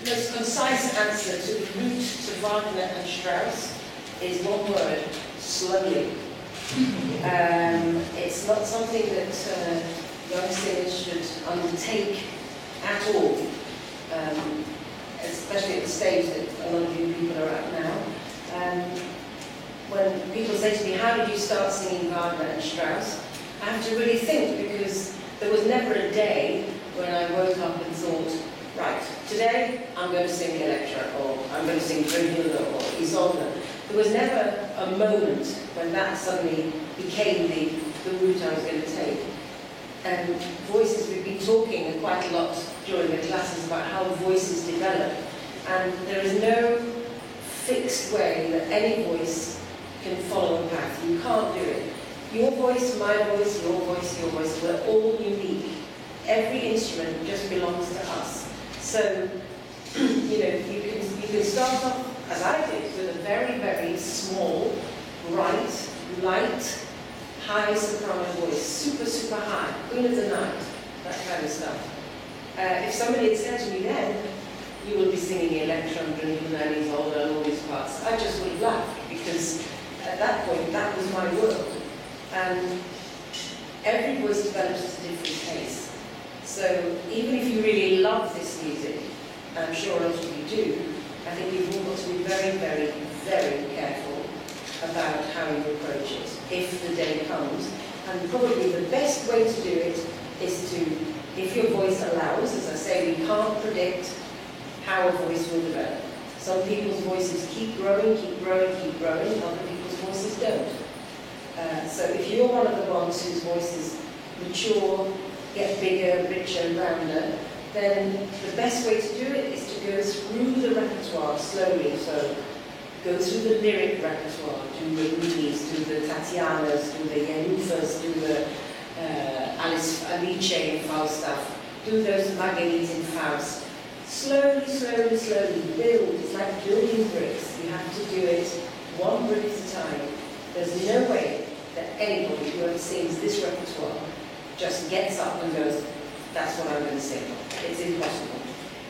most concise answer to the route to Wagner and Strauss is one word: slowly. It's not something that young singers should undertake at all, especially at the stage that a lot of you people are at now. When people say to me, how did you start singing Wagner and Strauss? I have to really think, because there was never a day when I woke up and thought, right, today I'm going to sing Elektra, or I'm going to sing Brunhilde or Isolde. There was never a moment when that suddenly became the route I was going to take. And voices, we've been talking quite a lot during the classes about how voices develop. And there is no fixed way that any voice can follow a path. You can't do it. Your voice, my voice, your voice, we're all unique. Every instrument just belongs to us. So, you know, you can start off, as I did, with a very, very small, bright, light, high soprano voice, super, super high, Queen of the Night, that kind of stuff. If somebody had said to me then, you will be singing Elektra and Brunhilde and Isolde and all these parts, I just would have laughed, because at that point, that was my world. And every voice develops at a different pace. So even if you really love this music, and I'm sure a lot of you do, I think you've all got to be very, very, very careful about how you approach it, if the day comes. And probably the best way to do it is to, if your voice allows, as I say, we can't predict how a voice will develop. Some people's voices keep growing, keep growing, keep growing, other people's voices don't. So if you're one of the ones whose voices mature, get bigger, richer, rounder, then the best way to do it is to go through the repertoire slowly. So go through the lyric repertoire, do the Rumis, do the Tatianas, do the Jennifer's, do the Alice in Falstaff, do those Marguerite in Faust. Slowly, slowly, slowly build. It's like building bricks. You have to do it one brick at a time. There's no way that anybody who ever sings this repertoire just gets up and goes, that's what I'm going to sing. It's impossible.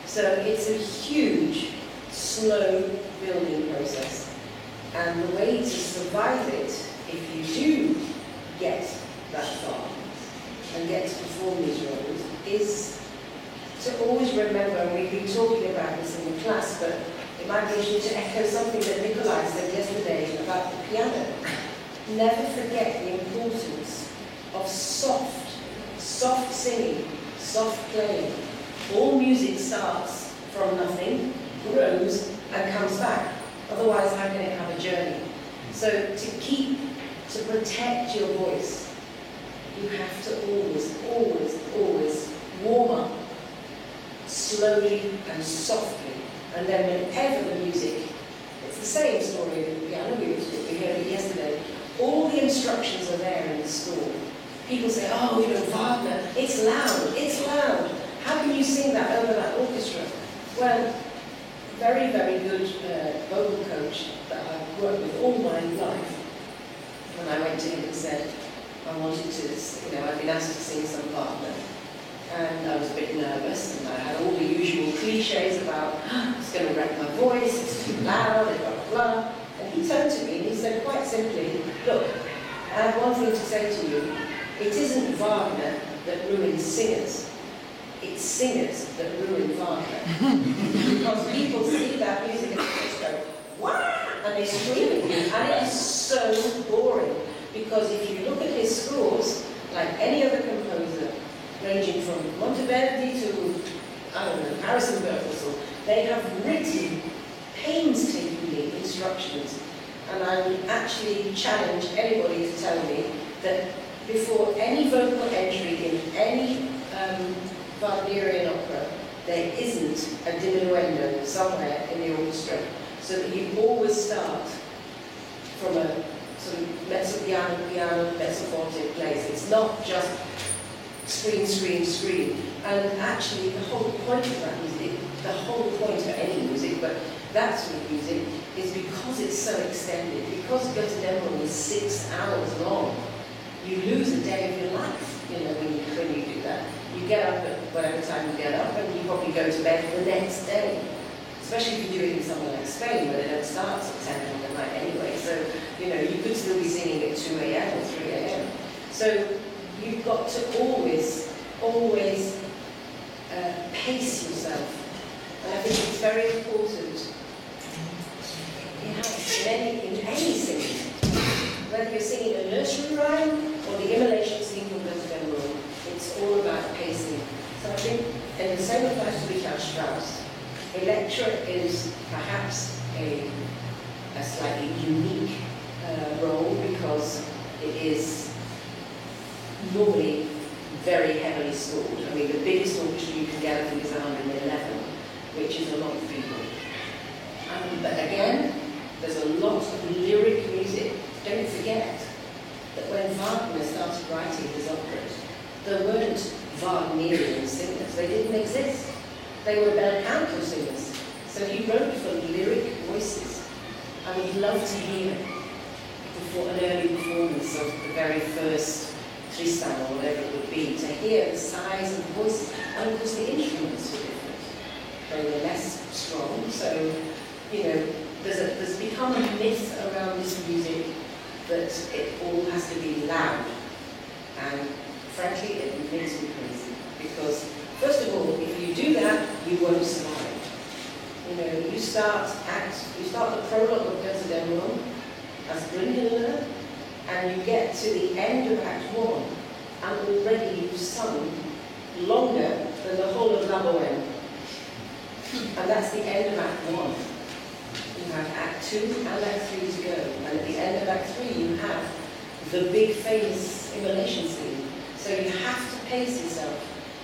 So it's a huge, slow building process. And the way to survive it, if you do get that far and get to perform these roles, is to always remember, and we've been talking about this in the class, but it might be interesting to echo something that Nikolai said yesterday about the piano. Never forget the importance of soft singing, soft playing. All music starts from nothing, grows, and comes back. Otherwise, how can it have a journey? So to protect your voice, you have to always, always, always warm up slowly and softly. And then whenever the music, it's the same story with the piano, we heard it yesterday, all the instructions are there in the score. People say, oh, you know, Wagner, it's loud, it's loud. How can you sing that over that orchestra? Well, very, very good vocal coach that I've worked with all my life, when I went to him and said, I wanted to, you know, I'd been asked to sing some Wagner. And I was a bit nervous, and I had all the usual cliches about, it's going to wreck my voice, it's too loud, blah, blah, blah. And he turned to me and he said quite simply, look, I have one thing to say to you. It isn't Wagner that ruins singers. It's singers that ruin Wagner. Because people see that music and they just go, wow, and they scream, and it is so boring. Because if you look at his scores, like any other composer, ranging from Monteverdi to, I don't know, Harrison Birtles, they have written painstakingly instructions. And I would actually challenge anybody to tell me that before any vocal entry in any Wagnerian opera, there isn't a diminuendo somewhere in the orchestra, so that you always start from a sort of mezzo piano, mezzo forte place. It's not just scream, scream, scream. And actually, the whole point of that music, the whole point of any music, but that sort of music, is because it's so extended, because Götterdämmerung is 6 hours long, you lose a day of your life, you know, when you do that. You get up at whatever time you get up, and you probably go to bed the next day. especially if you do it in somewhere like Spain where they don't start at 10 o'clock at night anyway. So, you know, you could still be singing at 2 a.m. or 3 a.m. So you've got to always pace yourself. And I think it's very important in any singing, whether you're singing a nursery rhyme or the immolation scene from Göttingen, it's all about pacing. So I think, and the same applies to Richard Strauss. Elektra is perhaps a slightly unique role because it is normally very heavily scored. I mean, the biggest orchestra you can get, I think, is 111, which is a lot of people. But again, there's a lot of lyric music. Don't forget that when Wagner started writing his operas, there weren't Wagnerian singers. They didn't exist. They were bel canto singers. So he wrote for lyric voices. I would love to hear an early performance of the very first Tristan or whatever it would be, to hear the size of the voices. And of course the instruments were different. They were less strong. So, you know, there's become a myth around this music that it all has to be loud. And frankly, it makes me crazy. Because, first of all, if you do that, you won't survive. You know, you start the prologue of Göttingen as Brynhilde, and you get to the end of Act 1, and already you've sung longer than the whole of La Bohème. And that's the end of Act 1. You have Act 2 and Act 3 to go. And at the end of Act 3, you have the big famous immolation scene. So you have to pace yourself.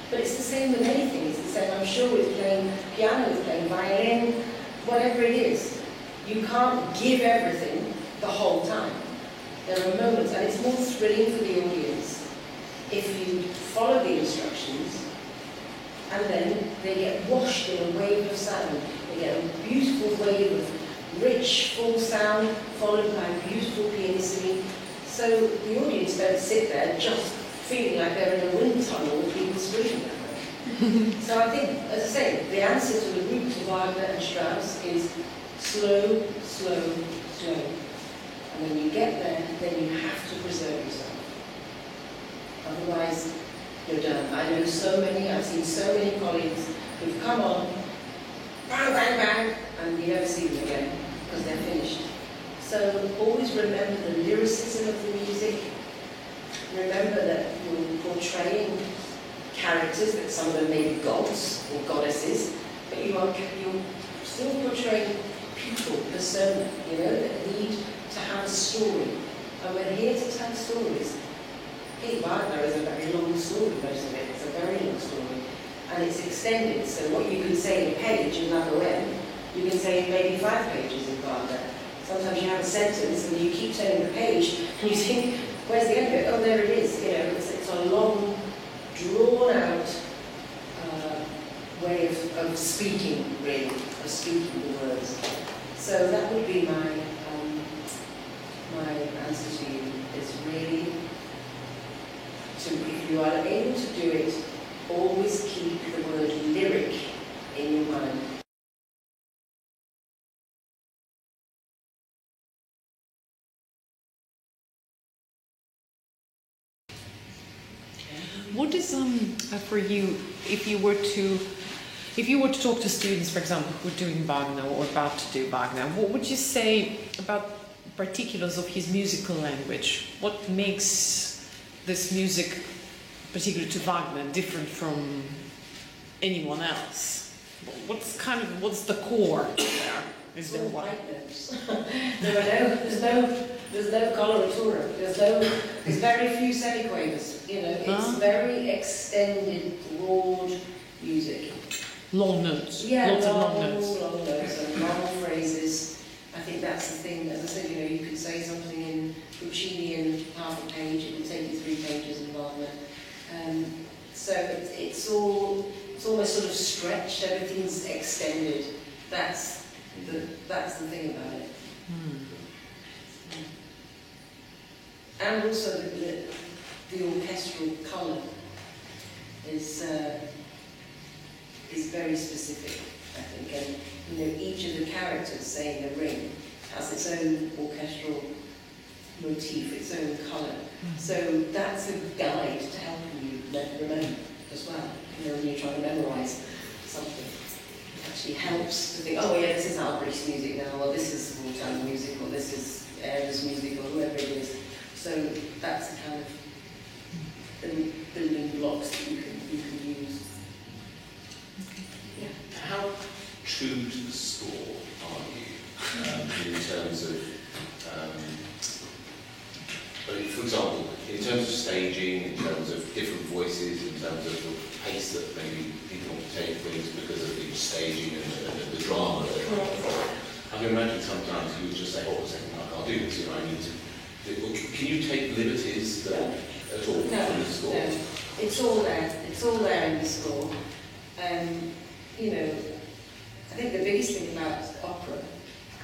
But it's the same with anything. It's the same, I'm sure, with playing piano, with playing violin, whatever it is. You can't give everything the whole time. There are moments, and it's more thrilling for the audience if you follow the instructions and then they get washed in a wave of sound. They get a beautiful wave of rich, full sound, followed by beautiful pianissimi. So the audience don't sit there just feeling like they're in a wind tunnel with people screaming at them. So I think, as I say, the answer to the root to Wagner and Strauss is slow, slow, slow. And when you get there, then you have to preserve yourself. Otherwise, you're done. I know so many, I've seen so many colleagues who've come on, bang, bang, bang, and you never see them again, because they're finished. So always remember the lyricism of the music. Remember that you're portraying characters, that some of them may be gods or goddesses, but you're still portraying people, persona, you know, that need to have a story. And we're here to tell stories. Hey, Wagner is a very long story, most of it. It's a very long story. And it's extended, so what you can say in a page in La Bohème, you can say in maybe 5 pages in Wagner. Sometimes you have a sentence and you keep turning the page and you think, where's the end of it? Oh, there it is. You know, it's a long, drawn-out way of speaking, really, of speaking the words. So that would be my answer to you. Is really if you are able to do it, always keep the word lyric in your mind. What is for you, if you were to talk to students, for example, who are doing Wagner or about to do Wagner, what would you say about particulars of his musical language? What makes this music, particularly to Wagner, different from anyone else? What's the core there? Is there one? There's no coloratura. There's very few semiquavers. You know, it's very extended, broad music. Long notes. Yeah, lots of long notes and long phrases. I think that's the thing. As I said, you know, you could say something in Puccini in half a page. It would take you 3 pages in Wagner. So it's almost sort of stretched. Everything's extended. That's the thing about it. And also the orchestral colour is very specific. I think. And you know, each of the characters, say in The Ring, has its own orchestral motif, its own colour. So that's a guide to help you remember as well. You know, when you're trying to memorise something, it actually helps to think, oh yeah, this is Albert's music now, or this is Wu-Tang music, or this is Air's music, or whoever it is. So that's the kind of the building blocks that you can use. Yeah. How true to the score are you in terms of, for example, in terms of staging, in terms of different voices, in terms of the pace that maybe people want to take things because of the staging and the drama that they're trying to follow? I can imagine sometimes you would just say, hold on a second, I can't do this, you know, I need to. Can you take liberties at all from the score? No, it's all there. It's all there in the score. You know, I think the biggest thing about opera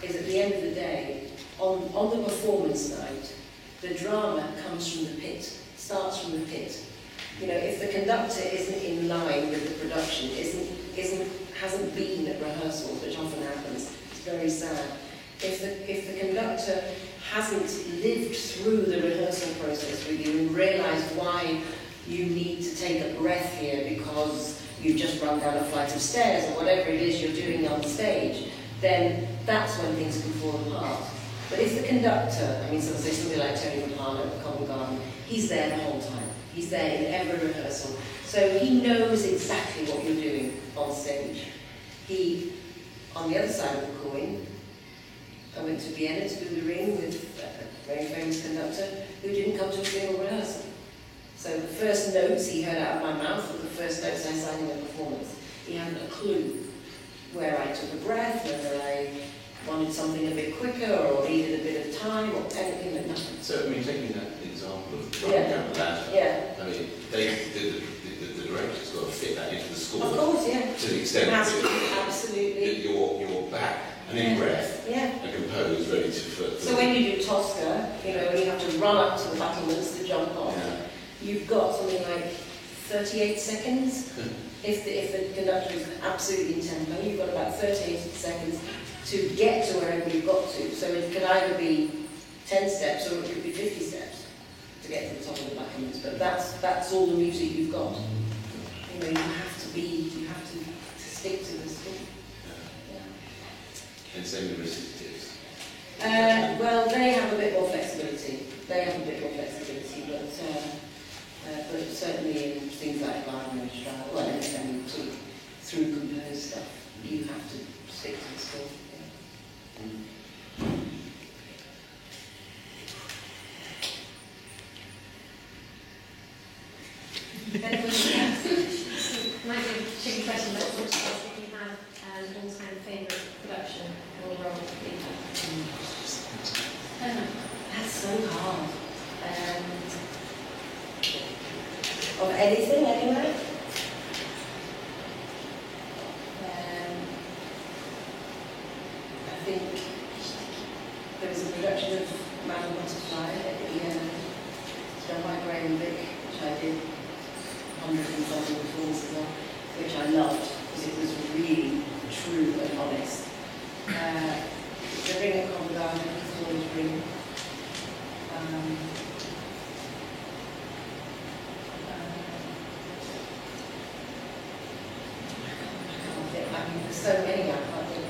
is at the end of the day, on the performance night, the drama comes from the pit, starts from the pit. You know, if the conductor isn't in line with the production, hasn't been at rehearsals, which often happens, it's very sad. If the conductor hasn't lived through the rehearsal process with you and realised why you need to take a breath here because you've just run down a flight of stairs or whatever it is you're doing on stage, then that's when things can fall apart. But if the conductor, I mean, so say somebody like Tony Rapano at Covent Garden, he's there the whole time. He's there in every rehearsal. So he knows exactly what you're doing on stage. On the other side of the coin, I went to Vienna to do The Ring with a very famous conductor who didn't come to a single rehearsal. So the first notes he heard out of my mouth were the first notes I sang in the performance. He hadn't a clue where I took a breath, whether I wanted something a bit quicker or needed a bit of time or anything like nothing. So, I mean, taking that example of running down the ladder, I mean, the director's got to fit that into the score. Of course, yeah. To the extent that absolutely. You're back and in breath and composed, ready to... So when you do Tosca, you know, and you have to run up to the battlements to jump off, you've got something like 38 seconds. If the conductor is absolutely in tempo, you've got about 38 seconds to get to wherever you've got to. So it could either be 10 steps or it could be 50 steps to get to the top of the battlements. But that's all the music you've got. You know, you have to stick to the score. And same with recitatives. Well, they have a bit more flexibility. But certainly in things like Wagner and Strauss, well, anything sort of through composed stuff, you have to stick to the score. Might be a tricky question, but if you have an all-time favourite production or role that you have? That's so hard. Of anything, anywhere? I think there was a production of Madame Butterfly at the done by Graham Vick, which I did 100,000 performances on, which I loved because it was really true and honest. The Ring at Covent Garden, Claude's Ring. There's so many I can't think.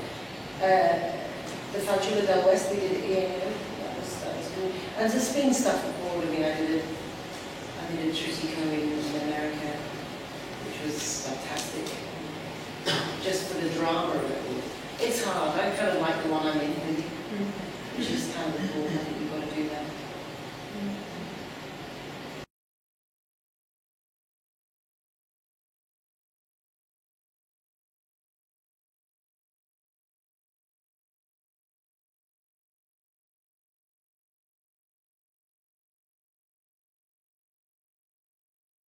The Fanciulla del West we did at EAM, that was cool. And the spin stuff abroad, I mean, I did a Trissy Cohen in America, which was fantastic. Just for the drama of it all. It's hard. I kind of like the one I'm in, which is kind of cool. I think you've got